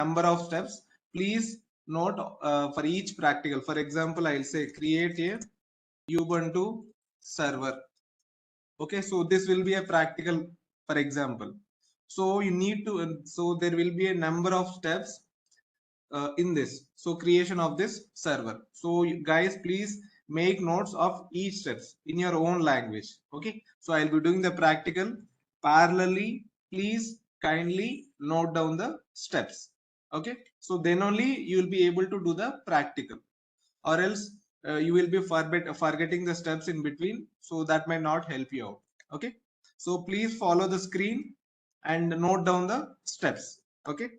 number of steps. Please note for each practical. For example, I'll say create a Ubuntu server. Okay, so this will be a practical, for example. So you need to, so there will be a number of steps in this. So creation of this server. So you guys, please make notes of each steps in your own language. Okay, so I'll be doing the practical parallelly. Please kindly note down the steps. Okay, so then only you will be able to do the practical, or else you will be forgetting the steps in between, so that might not help you out. Okay, so please follow the screen and note down the steps. Okay,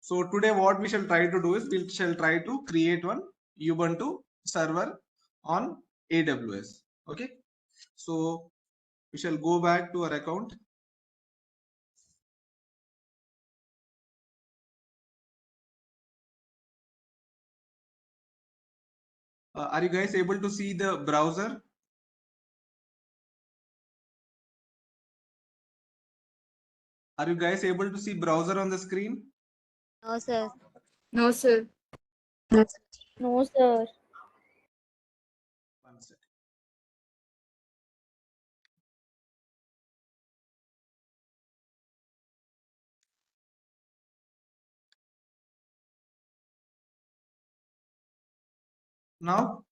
so today what we shall try to do is we shall try to create one Ubuntu server on AWS. Okay, so we shall go back to our account. Are you guys able to see the browser? Are you guys able to see browser on the screen? No, sir. No, sir. No, sir. One second. Now,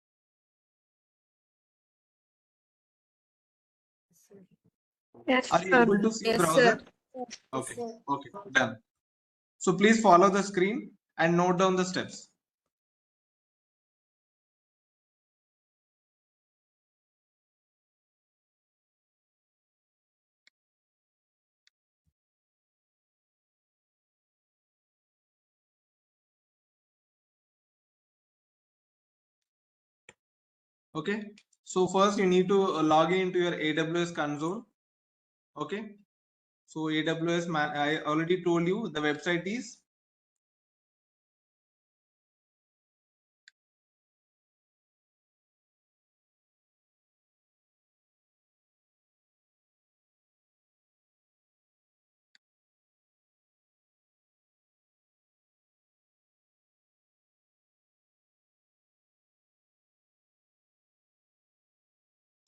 Yes, are you sir. able to see Yes, browser? sir. Okay, okay, done. So please follow the screen and note down the steps. Okay, so first you need to log in into your AWS console. Okay, so AWS, I already told you the website is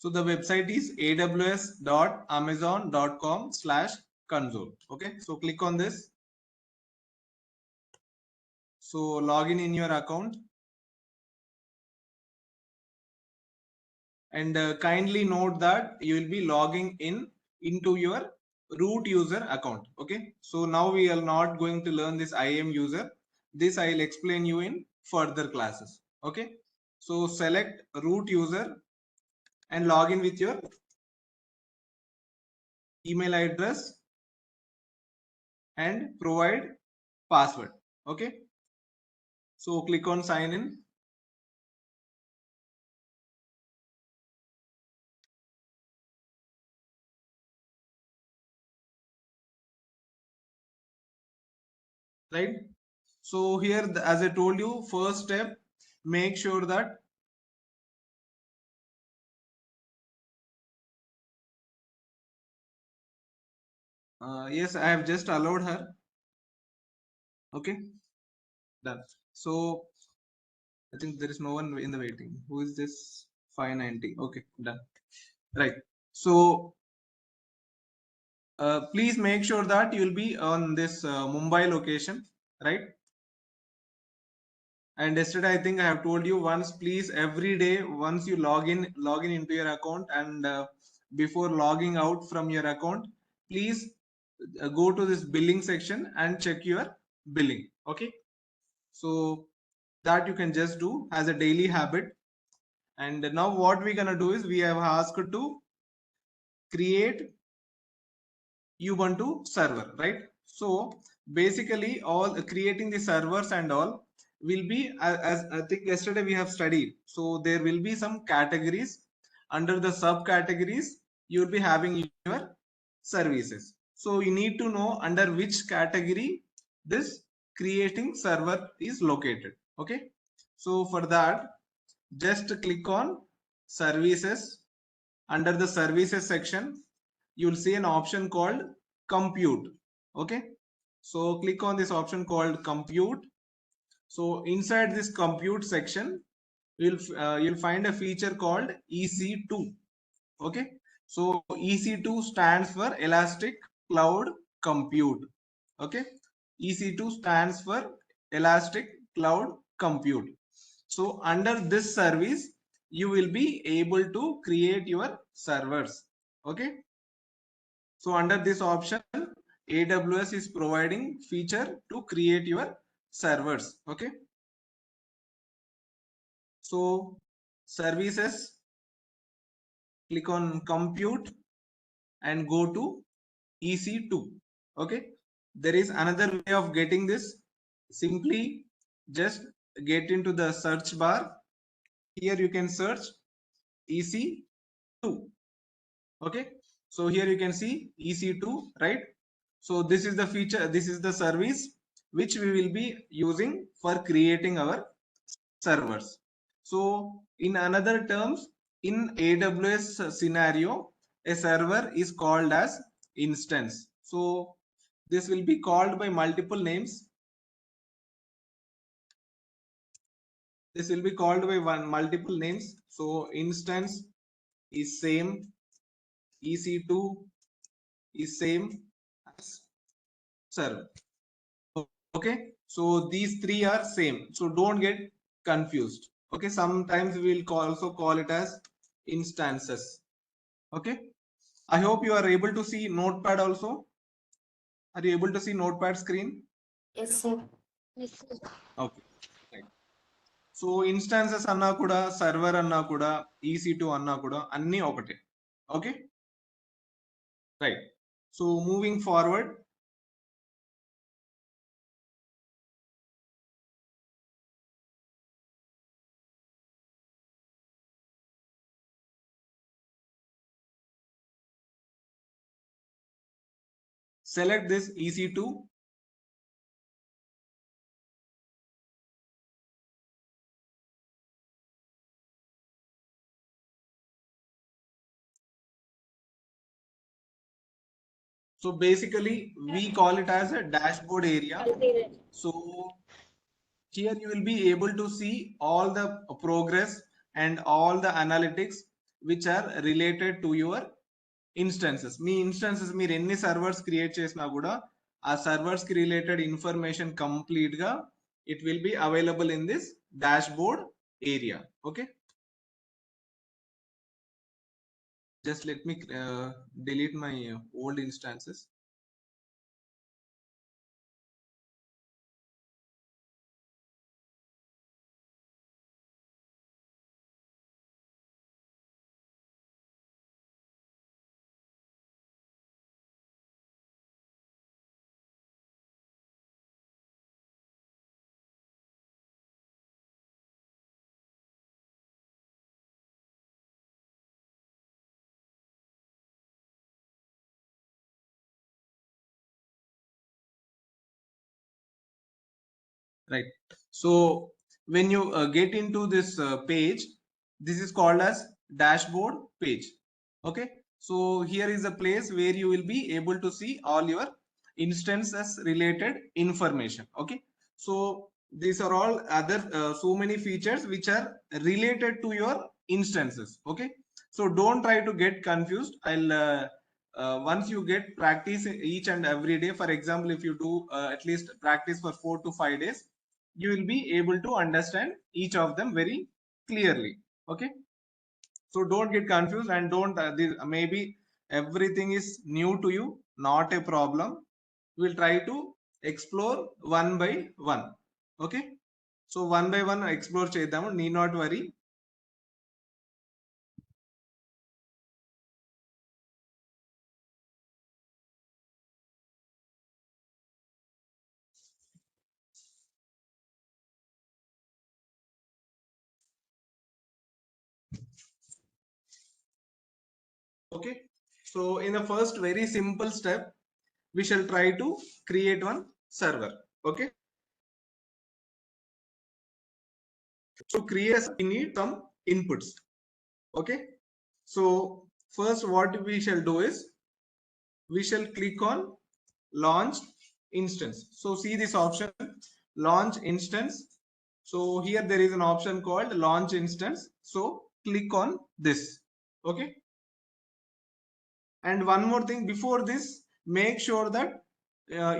so the website is aws.amazon.com/console. Okay, so click on this. So log in your account, and kindly note that you will be logging in into your root user account. Okay, so now we are not going to learn this IAM user. This I'll explain you in further classes. Okay, so select root user and log in with your email address and provide password. Okay, so click on sign in. Right, so here as I told you, first step, make sure that yes, I have just allowed her. Okay, done. So I think there is no one in the waiting. Who is this? 590. Okay, done. Right, so please make sure that you will be on this Mumbai location, right? And yesterday I think I have told you once, please every day once you log in into your account, and before logging out from your account, please go to this billing section and check your billing. Okay, so that you can just do as a daily habit. And now what we're gonna do is we have asked to create Ubuntu server, right? So basically all creating the servers and all will be as I think yesterday we have studied. So there will be some categories. Under the subcategories you will be having your services. So you need to know under which category this creating server is located. Okay, so for that just click on services. Under the services section you will see an option called compute. Okay, So click on this option called compute. So inside this compute section, you'll find a feature called EC2. Okay, so EC2 stands for Elastic Cloud Compute. Okay, EC2 stands for Elastic Cloud Compute. So under this service, you will be able to create your servers. Okay, so under this option, AWS is providing feature to create your servers. Okay, so services, click on compute and go to EC2. Okay, there is another way of getting this. Simply just get into the search bar. Here you can search EC2. Okay, so here you can see EC2, right? So this is the feature, this is the service which we will be using for creating our servers. So in another terms, in AWS scenario, a server is called as instance. So this will be called by multiple names. This will be called by multiple names. So instance is same, EC2 is same as server. Okay, so these three are same, so don't get confused. Okay, sometimes we'll also call it as instances. Okay, I hope you are able to see notepad also. Are you able to see notepad screen? Yes, sir. Yes, sir. Okay, right. So instances anna kuda, server anna kuda, EC2 anna kuda, anni okate. Okay, right. So moving forward, select this EC2. So basically we call it as a dashboard area. So here you will be able to see all the progress and all the analytics which are related to your instances. Me instances మీరు ఎన్ని servers create చేసినా కూడా ఆ servers కి related information complete గా it will be available in this dashboard area. Okay, just let me delete my old instances. Right, so when you get into this page, this is called as dashboard page. Okay, so here is a place where you will be able to see all your instances related information. Okay, so these are all other so many features which are related to your instances. Okay, so don't try to get confused. I'll once you get practice each and every day, for example, if you do at least practice for 4 to 5 days, you will be able to understand each of them very clearly. Okay, so don't get confused and don't maybe everything is new to you, not a problem. We'll try to explore one by one. Okay, so one by one explore chedamu, need not worry. Okay, so in the first very simple step, we shall try to create one server. Okay, to create we need some inputs. Okay, so first what we shall do is we shall click on launch instance. So see this option, launch instance. So here there is an option called launch instance. So click on this. Okay. And one more thing before this, make sure that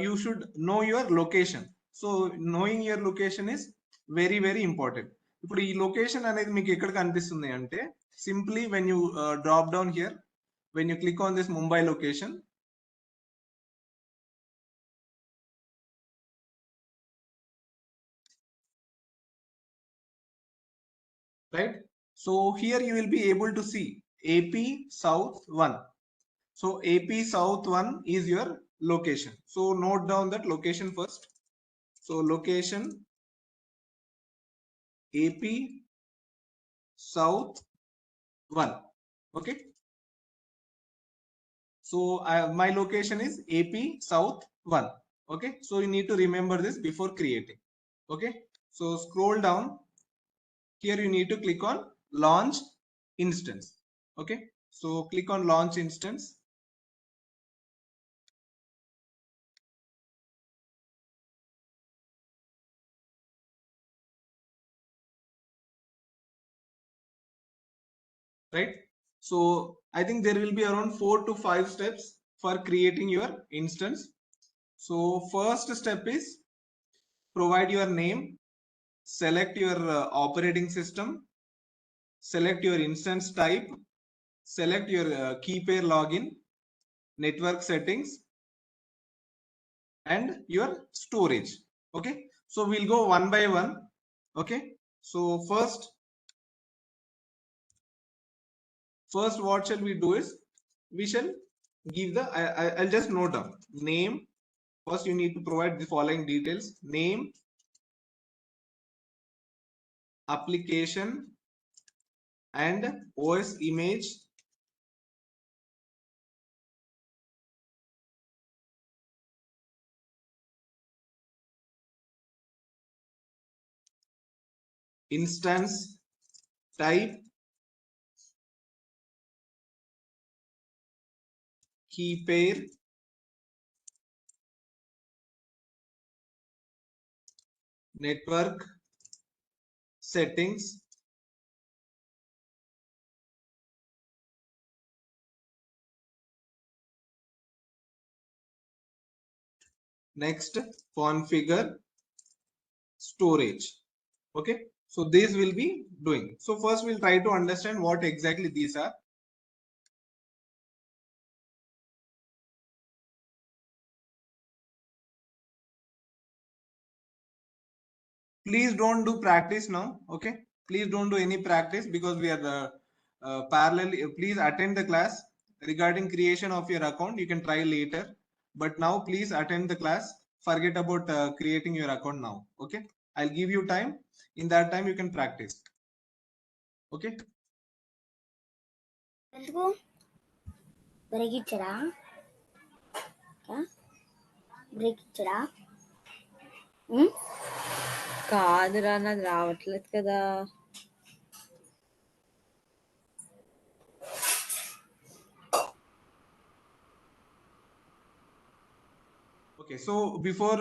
you should know your location. So knowing your location is very important. ఇప్పుడు ఈ location అనేది మీకు ఎక్కడ కనిపిస్తుంది అంటే simply when you drop down here, when you click on this Mumbai location, right? So here you will be able to see AP South 1. So AP South 1 is your location. So note down that location first. So location AP South 1. Okay. So my location is AP South 1. Okay. So you need to remember this before creating. Okay. So scroll down. Here you need to click on launch instance. Okay. So click on launch instance. Right. So I think there will be around 4 to 5 steps for creating your instance. So first step is provide your name, select your operating system, select your instance type, select your key pair login, network settings, and your storage. Okay. So we'll go one by one. Okay. So first what shall we do is we shall give the I'll just note down name. First you need to provide the following details: name, application, and OS image, instance type, key pair, network settings, next configure storage. Okay. So these will be doing. So first we'll try to understand what exactly these are. Please don't do practice now. Okay. Please don't do any practice because we are parallel. Please attend the class. Regarding creation of your account, you can try later, but now please attend the class. Forget about creating your account now. Okay. I'll give you time. In that time you can practice. Okay. ఎందుకు break ఇచ్చడా break ఇచ్చడా కాదురా నాది రావట్లేదు కదా. Okay. So before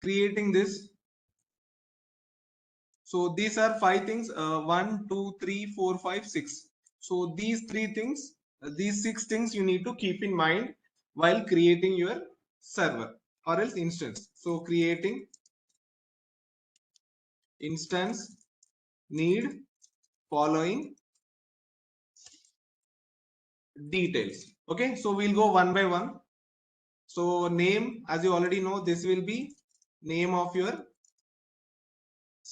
creating this, so these are 5 things, 1 2 3 4 5 6. So these 3 things, these 6 things you need to keep in mind while creating your server or else instance. So creating instance need following details. Okay. So we'll go one by one. So name, as you already know, this will be name of your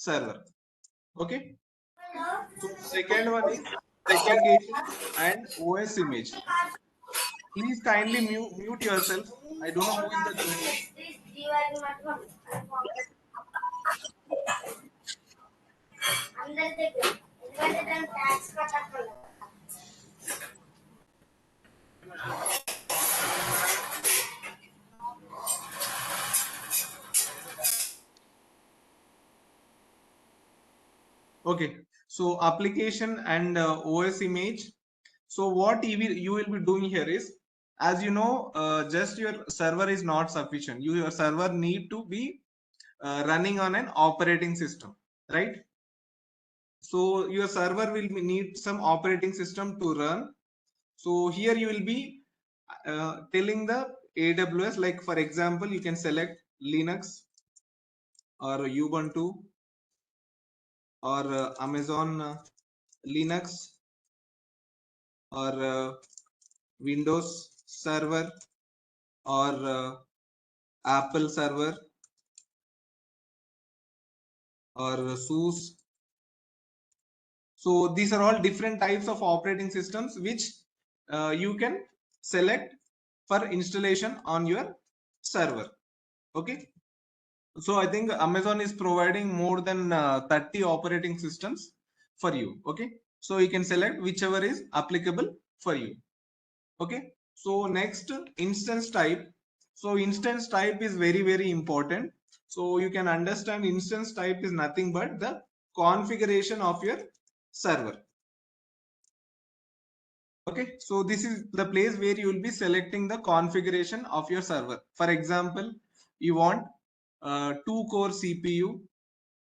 server. Okay. So second one is application and OS image. Please kindly mute yourself. I don't know who is the joiner. Okay. So application and OS image. So what you will be doing here is as you know, just your server is not sufficient. Your server need to be running on an operating system, right? So your server will need some operating system to run. So here you will be telling the AWS, like for example, you can select Linux or Ubuntu or Amazon Linux or Windows server or Apple server or SUSE. So these are all different types of operating systems which you can select for installation on your server. Okay. So I think Amazon is providing more than 30 operating systems for you. Okay. So you can select whichever is applicable for you. Okay. So next, instance type. So instance type is very, very important. So you can understand instance type is nothing but the configuration of your server. Okay, so this is the place where you will be selecting the configuration of your server. For example, you want 2-core CPU.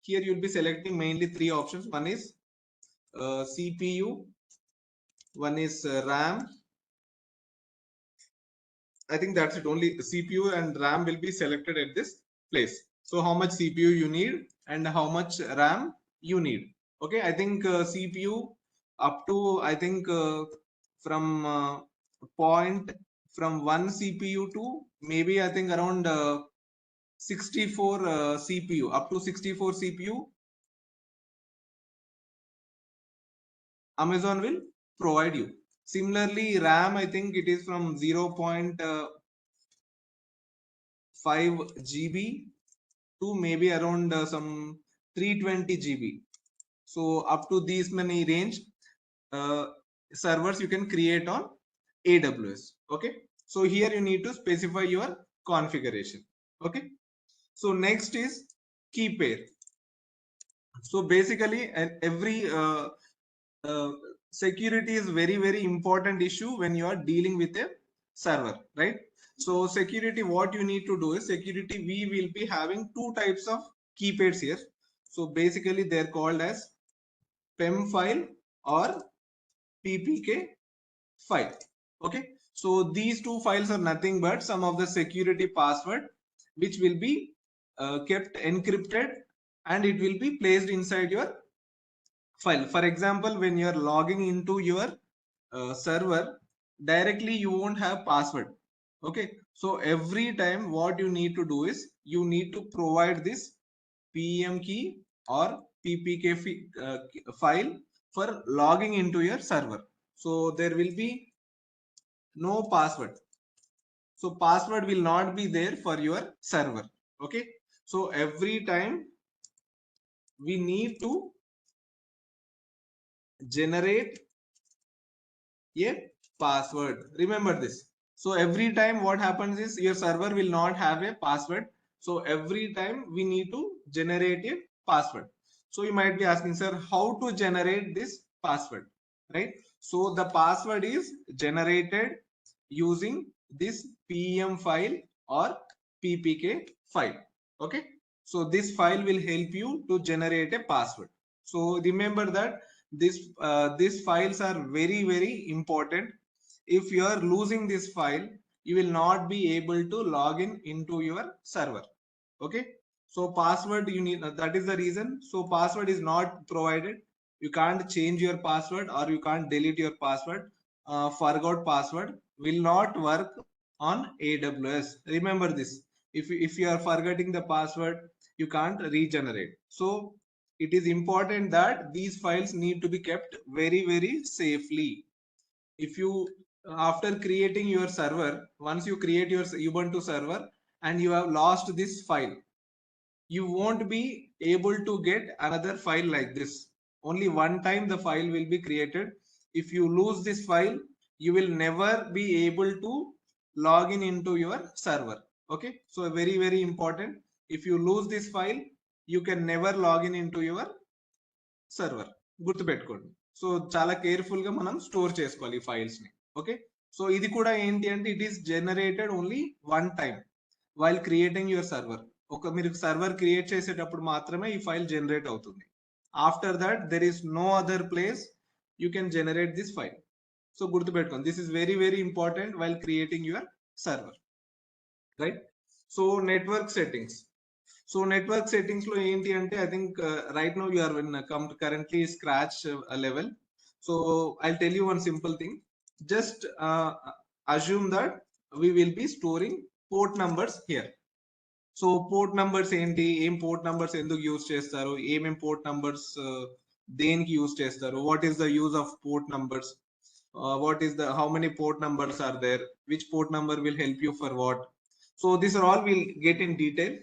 Here you will be selecting mainly 3 options. One is CPU, one is RAM. I think that's it. Only CPU and RAM will be selected at this place. So how much CPU you need and how much RAM you need. Okay, I think CPU up to, I think from point from 1 CPU to maybe I think around 64 CPU, up to 64 CPU Amazon will provide you. Similarly, RAM, I think it is from 0.5 GB to maybe around some 320 GB. So up to these many range servers you can create on AWS. Okay. So here you need to specify your configuration. Okay. So next is key pair. So basically every security is very, very important issue when you are dealing with a server, right? So security, what you need to do is security, we will be having 2 types of key pairs here. So basically they're called as PEM file or PPK file. Okay. So these 2 files are nothing but some of the security password which will be kept encrypted and it will be placed inside your file. For example, when you are logging into your server, directly you won't have password. Okay. So every time what you need to do is you need to provide this PEM key or PPK file for logging into your server. So there will be no password. So password will not be there for your server. Okay. So every time we need to generate a password. Remember this. So every time what happens is your server will not have a password. So every time we need to generate a password. So you might be asking, sir, how to generate this password, right? So the password is generated using this PEM file or PPK file. Okay. So this file will help you to generate a password. So remember that these files are very, very important. If you are losing this file, you will not be able to log in into your server. Okay. So password you need, that is the reason. So password is not provided. You can't change your password or you can't delete your password. Forgot password will not work on AWS. Remember this. If you are forgetting the password, you can't regenerate. So it is important that these files need to be kept very, very safely. If you, after creating your server, once you create your Ubuntu server and you have lost this file, you won't be able to get another file like this. Only one time the file will be created. If you lose this file, you will never be able to log in into your server. Okay. So very, very important. If you lose this file, you can never log in into your server. గుర్తుపెట్టుకోండి. So చాలా careful గా మనం store చేసుకోవాలి ఈ files ని. Okay. So ఇది కూడా ఏంటి అంటే it is generated only one time while creating your server. ఒక మీరు సర్వర్ క్రియేట్ చేసేటప్పుడు మాత్రమే ఈ ఫైల్ జనరేట్ అవుతుంది. After that there is no other place you can generate this file. So గుర్తుపెట్టుకోండి, this is very very important while creating your server, right? So network settings. So network settings లో ఏంటి అంటే I think right now you are in currently scratch level. So I'll tell you one simple thing. Just assume that we will be storing port numbers here. So port numbers ఏంటి, ఏం port numbers ఎందుకు use చేస్తారు, ఏమేం port numbers దేనికి use చేస్తారు, what is the use of port numbers, what is the how many port numbers are there, which port number will help you for what. So these are all we'll get in detail.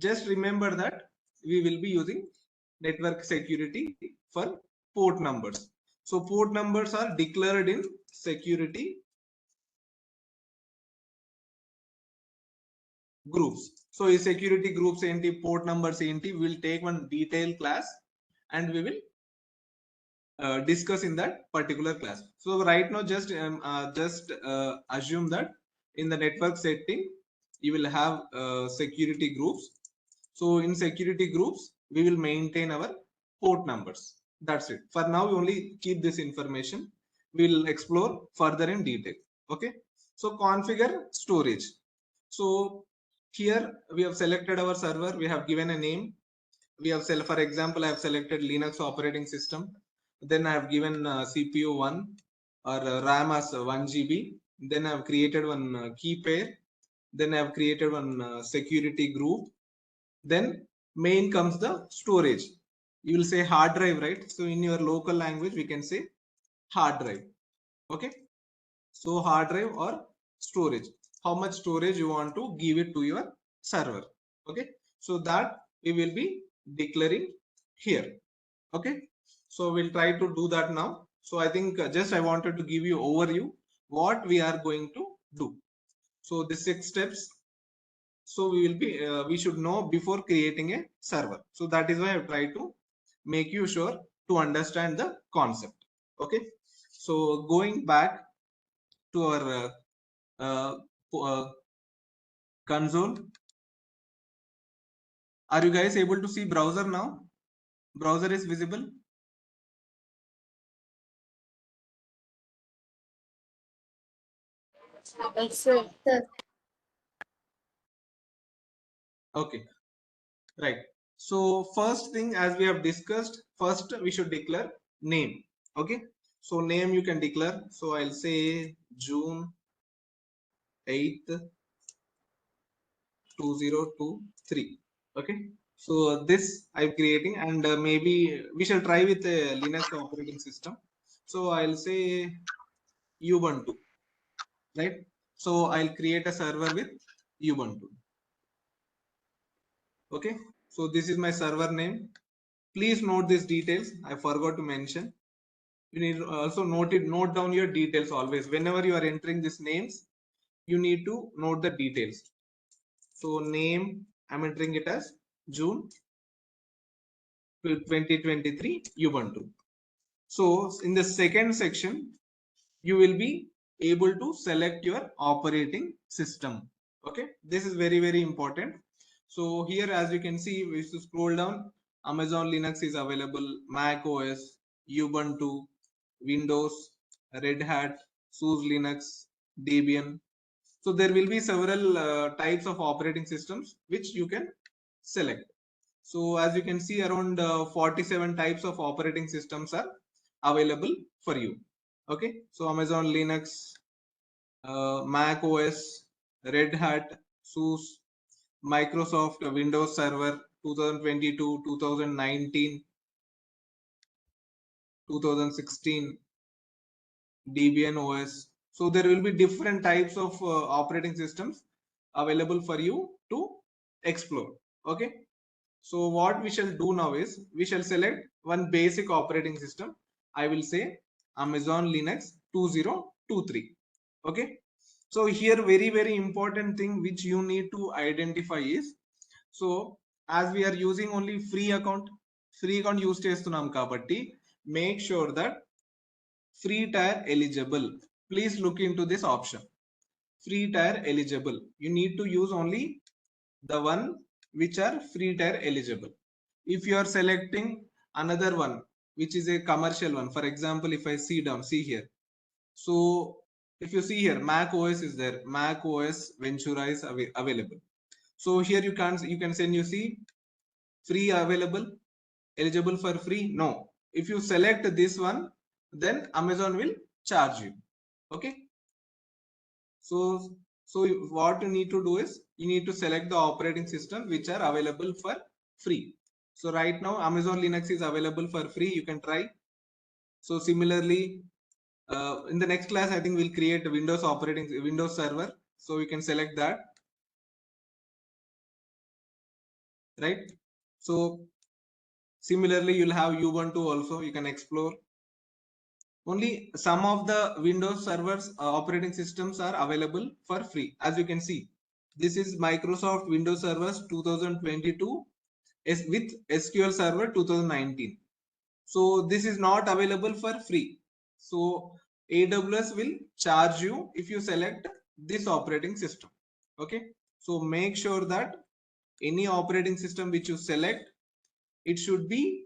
Just remember that we will be using network security for port numbers. So port numbers are declared in security groups. So ఈ security groups ఏంటి, port numbers ఏంటి, we'll take one detailed class and we will discuss in that particular class. So right now just assume that in the network setting you will have security groups. So in security groups we will maintain our port numbers. That's it. For now we only keep this information. We'll explore further in detail. Okay. So configure storage. So here we have selected our server. We have given a name. We have for example, I have selected Linux operating system. Then I have given CPU 1 or RAM as 1 GB. Then I have created one key pair. Then I have created one security group. Then main comes the storage. You will say hard drive, right? So in your local language we can say hard drive. Okay. So hard drive or storage, how much storage you want to give it to your server. Okay. So that we will be declaring here. Okay. So we'll try to do that now. So I think just I wanted to give you overview what we are going to do. So the 6 steps. So we will be we should know before creating a server. So that is why I try to make you sure to understand the concept. Okay. So going back to our console. Are you guys able to see browser now? Browser is visible. Yes, sir. Okay, right. So first thing, as we have discussed, first we should declare name. Okay. So name you can declare. So I'll say June 8th 2023. Okay. So this I'm creating, and maybe we shall try with a Linux operating system. So I'll say Ubuntu, right? So I'll create a server with Ubuntu. Okay. So this is my server name. Please note these details. I forgot to mention. You need to also note down your details always. Whenever you are entering these names, you need to note the details. So name, I'm entering it as June 2023 Ubuntu. So in the second section, you will be able to select your operating system. Okay, this is very very important. So here, as you can see, we should scroll down. Amazon Linux is available, Mac OS, Ubuntu, Windows, Red Hat, SUSE Linux, Debian. So there will be several types of operating systems which you can select. So as you can see, around 47 types of operating systems are available for you. Okay, so Amazon Linux, Mac OS, Red Hat, SUSE, Microsoft Windows Server 2022, 2019, 2016, Debian OS. So there will be different types of operating systems available for you to explore. Okay. So what we shall do now is we shall select one basic operating system. I will say Amazon Linux 2023. Okay. So here very very important thing which you need to identify is, so as we are using only free account use చేస్తున్నాం కాబట్టి make sure that free tier eligible. please look into this option. Free tier eligible. You need to use only the one which are free tier eligible. If you are selecting another one which is a commercial one, for example, if I see here, so if you see here, Mac OS is there, Mac OS Ventura is available. So here you can send, you see, free available, eligible for free. No, if you select this one, then Amazon will charge you. Okay, so what you need to do is you need to select the operating system which are available for free. So right now Amazon Linux is available for free, you can try. So similarly, in the next class I think we'll create a Windows server, so you can select that, right? So similarly you'll have Ubuntu also, you can explore. Only some of the Windows servers operating systems are available for free. As you can see, this is Microsoft Windows Servers 2022 with SQL Server 2019. So this is not available for free. So AWS will charge you if you select this operating system. Okay. So make sure that any operating system which you select, it should be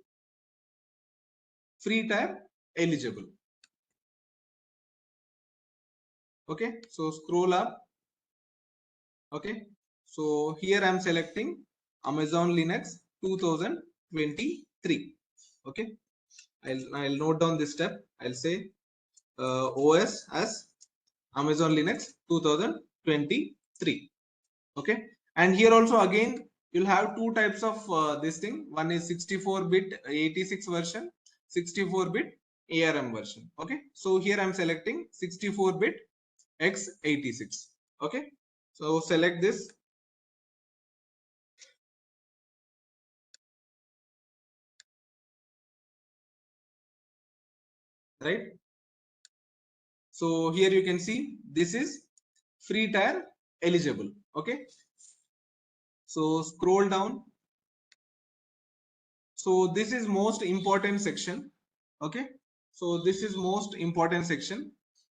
free tier eligible. Okay. So scroll up. Okay. So here I'm selecting Amazon Linux 2023. Okay. I'll note down this step. I'll say OS as Amazon Linux 2023. Okay, and here also again you'll have two types of this thing. One is 64-bit 86 version, 64-bit ARM version. Okay, so here I'm selecting 64-bit x86. Okay, so select this. Right, so here you can see this is free tier eligible. Okay, so scroll down. So this is most important section. Okay, so this is most important section.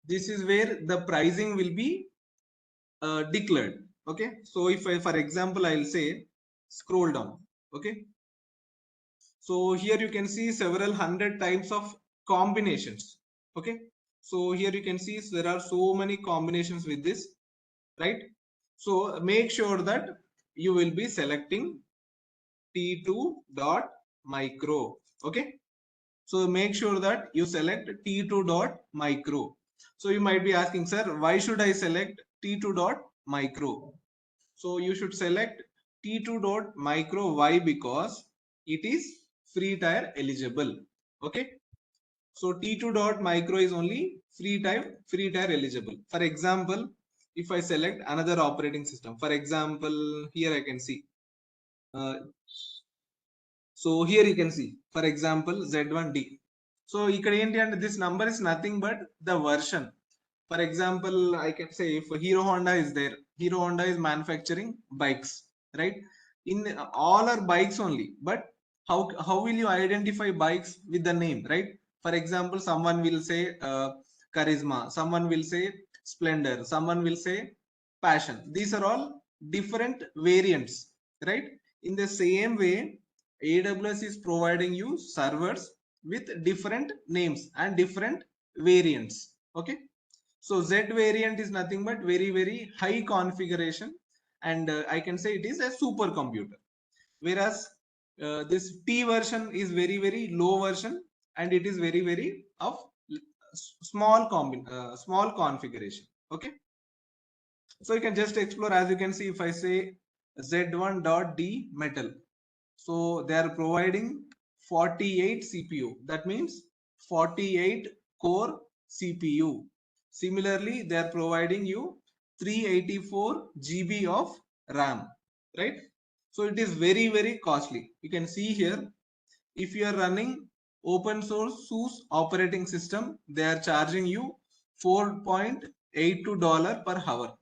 This is where the pricing will be declared. Okay, so if I, for example, I'll say scroll down. Okay, so here you can see several hundred types of combinations. Okay, so here you can see there are so many combinations with this, right? So make sure that you will be selecting T2.micro. Okay, so make sure that you select T2.micro. So you might be asking, sir, why should I select T2.micro? So you should select T2.micro. Why? Because it is free tier eligible. Okay, so T2.micro is only free tier eligible. For example, if I select another operating system, for example, here I can see. So here you can see, for example, Z1D. So this number is nothing but the version. For example, I can say if Hero Honda is there, Hero Honda is manufacturing bikes, right? In all are bikes only, but how will you identify bikes with the name, right? For example, someone will say Charisma, someone will say Splendor, someone will say Passion. These are all different variants, right? In the same way, AWS is providing you servers with different names and different variants. Okay, so Z variant is nothing but very high configuration, and I can say it is a supercomputer, whereas this T version is very low version, and it is very of small configuration. Okay, so you can just explore. As you can see, if I say Z1.D metal, so they are providing 48 CPU. That means 48 core CPU. Similarly, they are providing you 384 GB of RAM, right? So it is very costly. You can see here, if you are running open source SUSE operating system, they are charging you $4.82 per hour.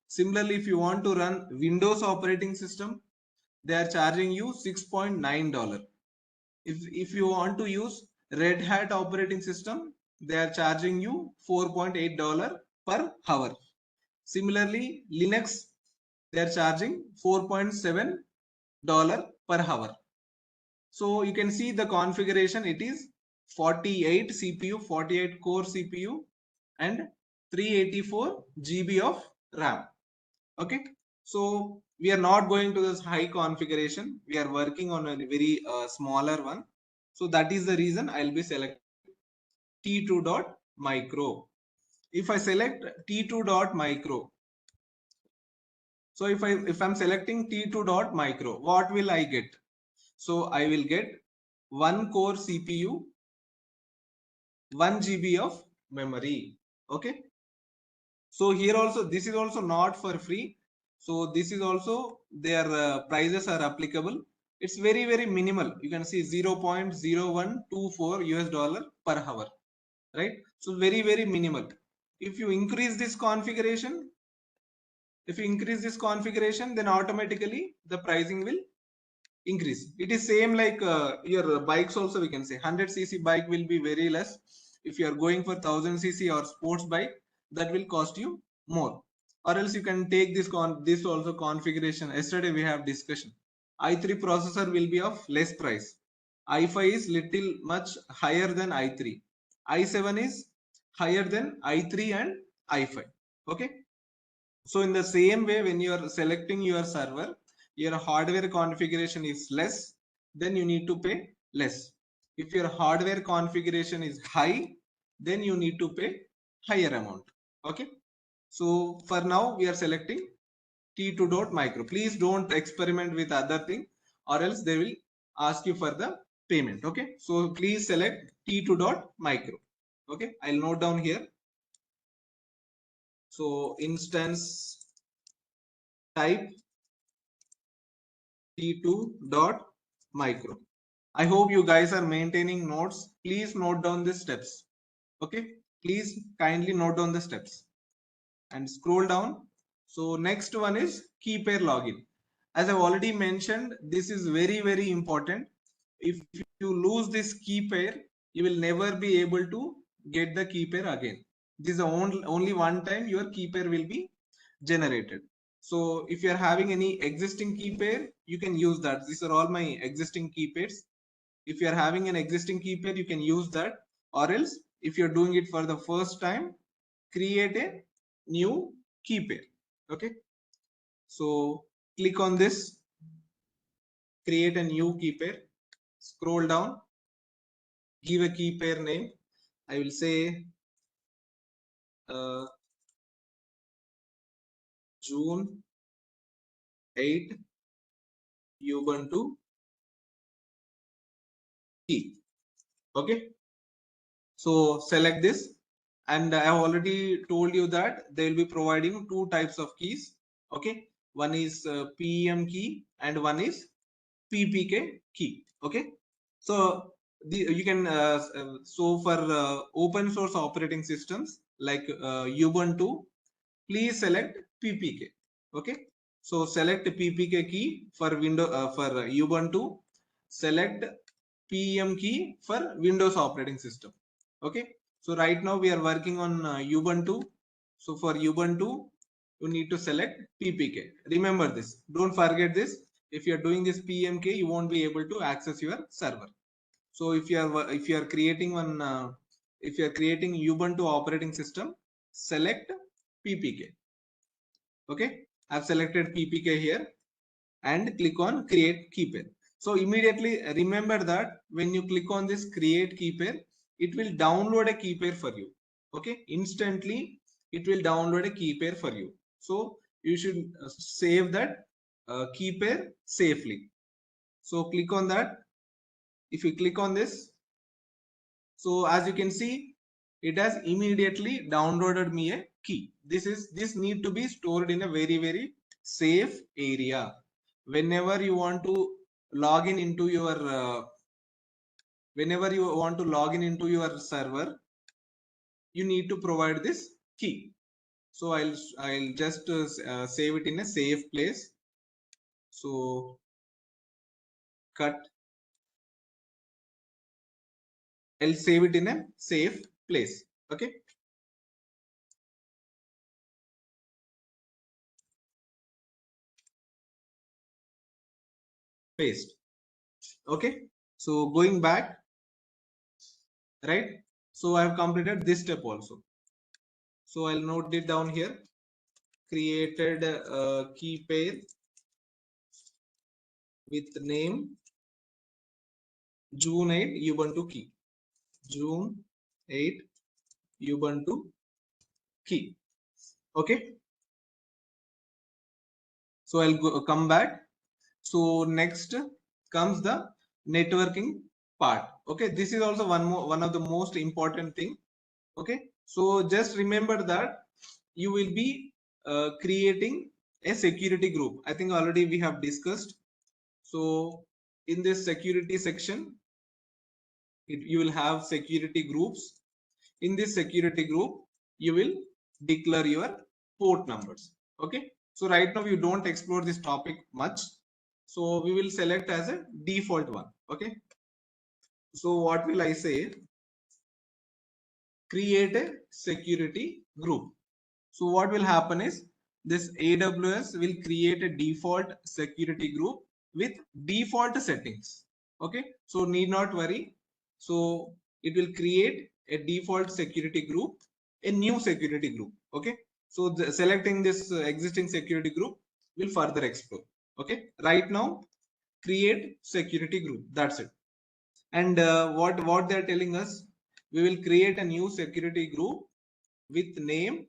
Similarly, if you want to run Windows operating system, they are charging you $6.9. If you want to use Red Hat operating system, they are charging you $4.8 per hour. Similarly, Linux, they are charging $4.7 per hour. So you can see the configuration. It is 48 CPU, 48 core CPU, and 384 GB of RAM. Okay, so we are not going to this high configuration. We are working on a very smaller one. So that is the reason I'll be selecting T2.micro. If I select T2.micro, so if I'm selecting T2.micro, what will I get? So I will get 1 core CPU, 1 GB of memory. Okay, so here also, this is also not for free. So this is also their prices are applicable. It's very minimal. You can see 0.0124 US dollar per hour, right? So very minimal. If you increase this configuration, then automatically the pricing will increase. It is same like your bikes also. We can say 100cc bike will be very less. If you are going for 1000cc or sports bike, that will cost you more. Or else you can take this also configuration. Yesterday we have discussion. i3 processor will be of less price. i5 is little much higher than i3. i7 is higher than i3 and i5. Okay, so in the same way, when you are selecting your server, your hardware configuration is less, then you need to pay less. If your hardware configuration is high, then you need to pay higher amount. Okay, so for now we are selecting T2.micro. Please don't experiment with other thing, or else they will ask you for the payment. Okay, so please select T2.micro. Okay, I'll note down here. So instance type T2.micro. I hope you guys are maintaining notes. Please note down the steps. Okay, please kindly note down the steps and scroll down. So next one is key pair login. As I've already mentioned, this is very important. If you lose this key pair, you will never be able to get the key pair again. This is the only one time your key pair will be generated. So if you are having any existing key pair, you can use that. These are all my existing key pairs. If you are having an existing key pair, you can use that. Or else, if you're doing it for the first time, create a new key pair. Okay, so click on this, create a new key pair, scroll down, give a key pair name. I will say June 8 Ubuntu key. Okay, so select this, and I have already told you that they will be providing two types of keys. Okay, one is PEM key and one is PPK key. Okay, so you can so for open source operating systems like Ubuntu, please select PPK. Okay, so select PPK key for for Ubuntu, select PEM key for Windows operating system. Okay, so right now we are working on Ubuntu. So for Ubuntu, you need to select PPK. Remember this. Don't forget this. If you are doing this PMK, you won't be able to access your server. So if you are creating one, if you are creating Ubuntu operating system, select PPK. Okay, I've selected PPK here and click on create key pair. So immediately remember that when you click on this create key pair, it will download a key pair for you. Okay, instantly it will download a key pair for you. So you should save that key pair safely. So click on that. If you click on this, so as you can see, it has immediately downloaded me a key. This need to be stored in a very safe area. Whenever you want to log in into your server, you need to provide this key. So I'll just save it in a safe place. So cut. I'll save it in a safe place. Okay. Paste. Okay. So going back, right? So I have completed this step also. So I'll note it down here. Created key pair with name June 8 Ubuntu key. June 8 Ubuntu key. Okay. So I'll come back. So next comes the networking part. Okay. This is also one of the most important thing. Okay. So just remember that you will be creating a security group. I think already we have discussed. So in this security section, you will have security groups. In this security group, you will declare your port numbers. Okay. So right now you don't explore this topic much. So we will select as a default one. Okay. So what will I say? Create a security group. So what will happen is this AWS will create a default security group with default settings. Okay. So need not worry. So it will create a default security group, a new security group. Okay. So selecting this existing security group will further explore. Okay. Right now, create security group. That's it. And what they're telling us, we will create a new security group with name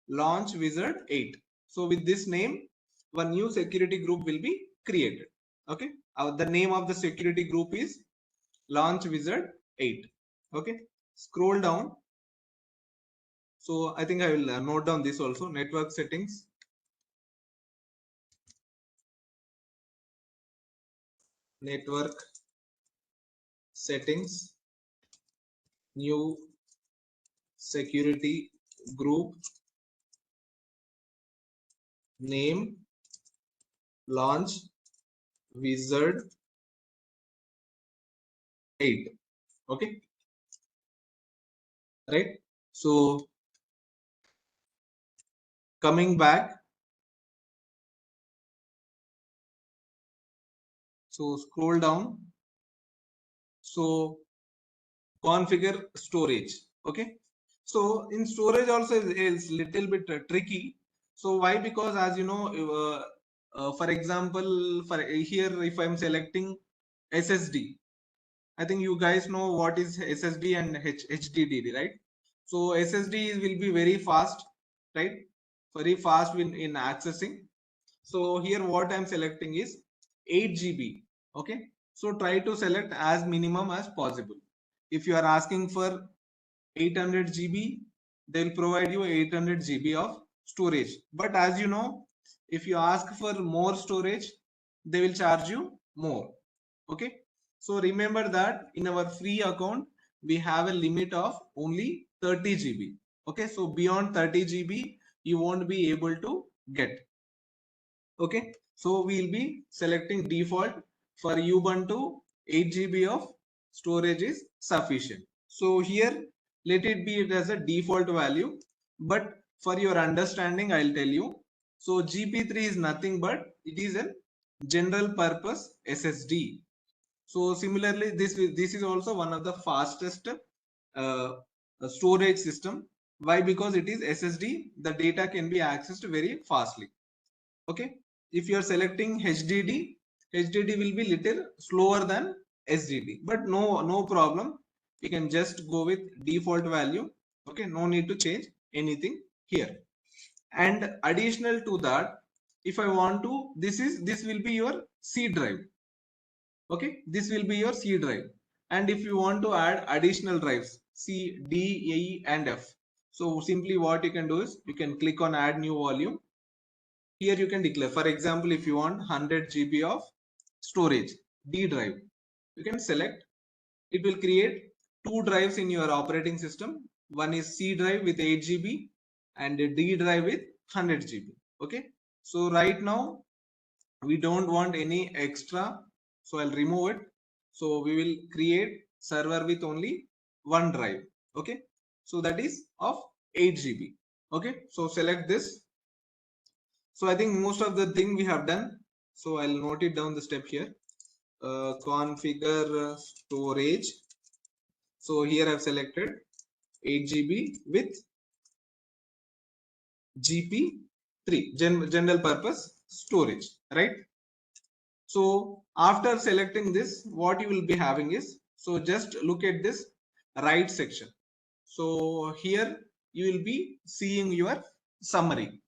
launch wizard 8. So with this name, one new security group will be created. Okay. The name of the security group is launch wizard 8. Okay. Scroll down. So I think I will note down this also. Network settings. Network settings. New security group. Name launch wizard 8. Okay. Right. So coming back. So scroll down. So configure storage. Okay. So in storage also is little bit tricky. So why? Because as you know, for example, for here, if I'm selecting SSD, I think you guys know what is SSD and HDD, right? So SSD will be very fast, right? Very fast in accessing. So here what I'm selecting is 8 GB. Okay. So try to select as minimum as possible. If you are asking for 800 GB, they'll provide you 800 GB of storage. But as you know, if you ask for more storage, they will charge you more. Okay. So remember that in our free account, we have a limit of only 30 GB. Okay. So beyond 30 GB, you won't be able to get. Okay. So we'll be selecting default for Ubuntu 8 GB of storage is sufficient. So here let it be as a default value, but for your understanding I'll tell you. So GP3 is nothing but it is a general purpose SSD. So similarly this is also one of the fastest storage system. Why? Because it is SSD, the data can be accessed very fastly. Okay. If you are selecting HDD, HDD will be little slower than SSD, but no problem. You can just go with default value. Okay. No need to change anything here. And additional to that, if I want to, this will be your C drive. Okay. This will be your C drive. And if you want to add additional drives, C, D, E, and F. So simply what you can do is you can click on add new volume. Here you can declare, for example, if you want 100 GB of storage, D drive, you can select. It will create two drives in your operating system. One is C drive with 8 GB and a D drive with 100 GB. Okay. So right now we don't want any extra. So I'll remove it. So we will create server with only one drive. Okay. So that is of 8 GB. Okay, so select this. So I think most of the thing we have done. So I'll note it down the step here. Configure storage. So here I've selected 8 GB with GP3, general purpose storage, right? So after selecting this, what you will be having is, so just look at this right section. So here you will be seeing your summary.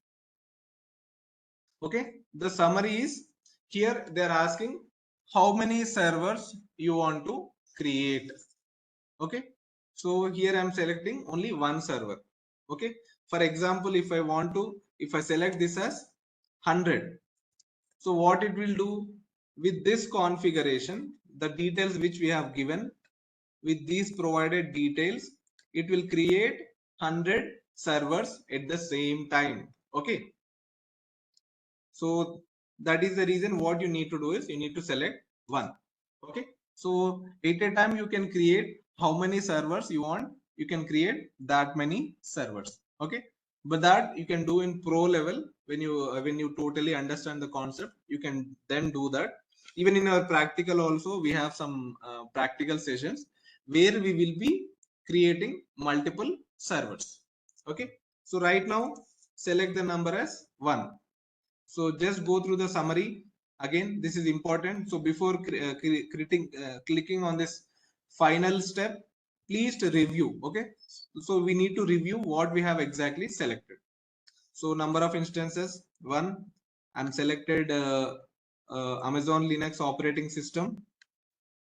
Okay, the summary is here they're asking how many servers you want to create. Okay, so here I'm selecting only one server. Okay, for example, if I select this as 100, so what it will do with this configuration, the details which we have given, with these provided details, it will create 100 servers at the same time. Okay, so that is the reason what you need to do is you need to select one. Okay, so at a time you can create how many servers you want. You can create that many servers. Okay, but that you can do in pro level when you totally understand the concept. You can then do that. Even in our practical also, we have some practical sessions where we will be creating multiple servers. Okay, so right now select the number as 1. So just go through the summary again. This is important. So before clicking on this final step, please to review. Okay, so we need to review what we have exactly selected. So number of instances 1. I'm selected Amazon Linux operating system,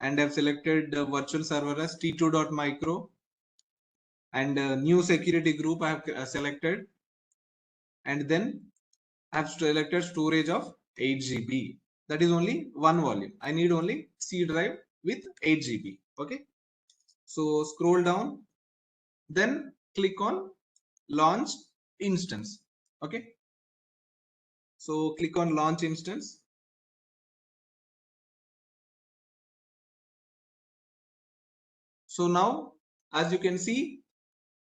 and I've selected virtual server as t2.micro, and new security group I have selected, and then I've selected storage of 8 GB. That is only one volume. I need only C drive with 8 GB. Okay. So scroll down, then click on launch instance. Okay. So click on launch instance. So now, as you can see,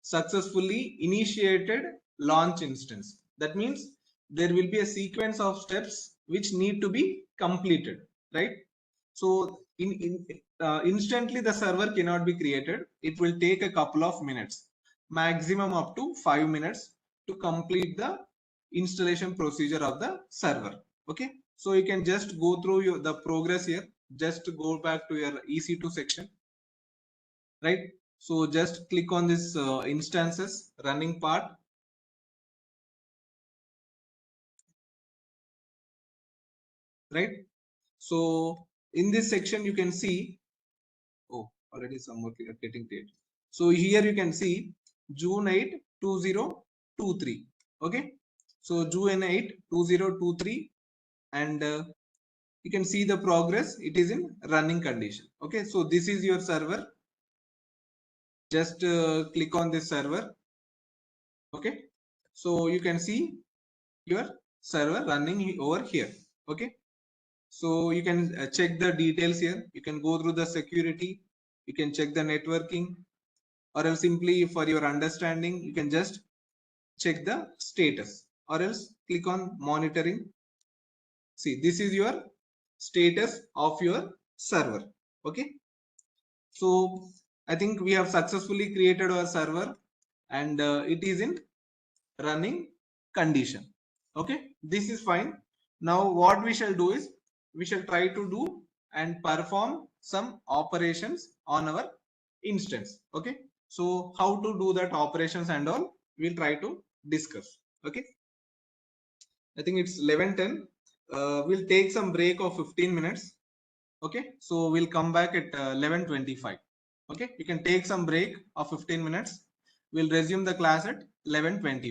successfully initiated launch instance. That means there will be a sequence of steps which need to be completed, right? So instantly the server cannot be created. It will take a couple of minutes, maximum up to 5 minutes to complete the installation procedure of the server. Okay, so you can just go through the progress here. Just go back to your EC2 section, right? So just click on this instances running part. Right. So in this section, you can see, oh, already some work getting created. So here you can see June 8, 2023. Okay. So June 8, 2023, and you can see the progress. It is in running condition. Okay. So this is your server. Just click on this server. Okay. So you can see your server running over here. Okay. So you can check the details here. You can go through the security. You can check the networking, or else simply for your understanding, you can just check the status, or else click on monitoring. See, this is your status of your server. Okay. So I think we have successfully created our server, and it is in running condition. Okay, this is fine. Now what we shall do is we shall try to do and perform some operations on our instance. Okay, so how to do that operations and all we'll try to discuss. Okay, I think it's 11:10. We'll take some break of 15 minutes. Okay, so we'll come back at 11:25. Okay, you can take some break of 15 minutes. We'll resume the class at 11:20.